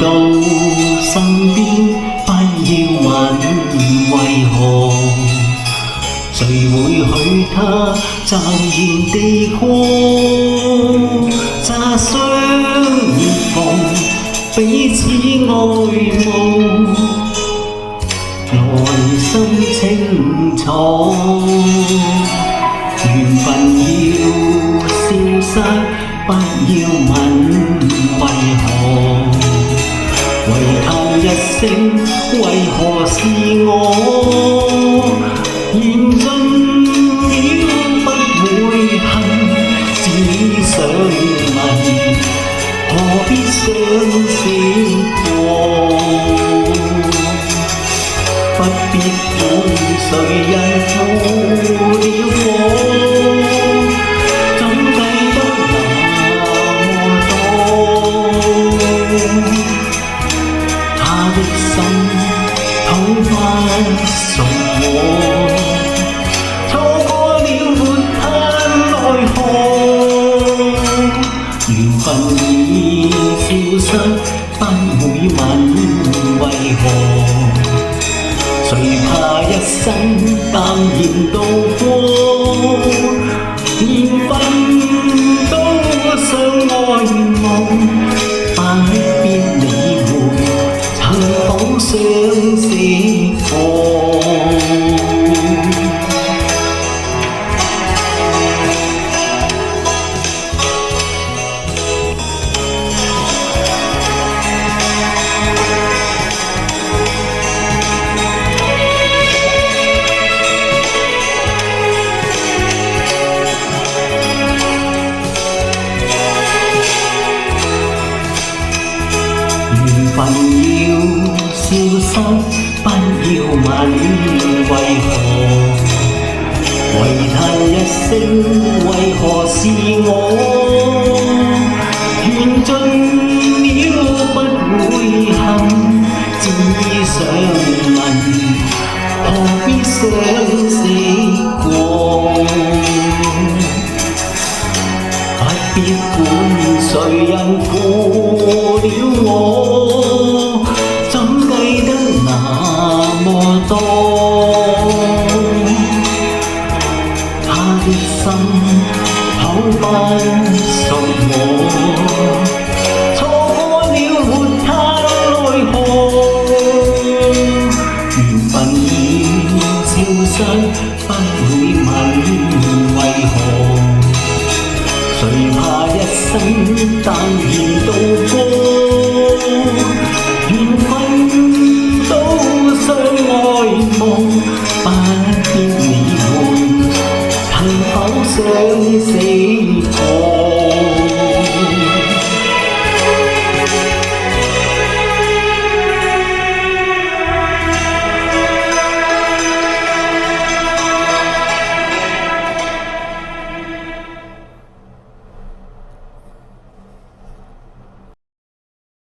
到身边，不要问为何，谁会许他骤然地过？乍相逢，彼此爱慕，内心清楚，缘分要消失，不要问为何，唯叹一声为何是我，缘尽了不會恨，只想問何必相識過，不必管誰人負了我，怎計得那麼多？他的心討不屬我，錯過了沒他奈何，緣分已消失，不會問為何，誰怕一生淡然度過，緣分都想愛慕，不必理會曾否相識過。緣分要消失，不要問為何，唯嘆一聲為何是我，緣盡了不會恨，只想問何必相識過，不必管誰人負了我，怎計得那麼多？他的心討不屬我，錯過了沒他奈何，緣分已消失，不會問為何，誰怕一生淡然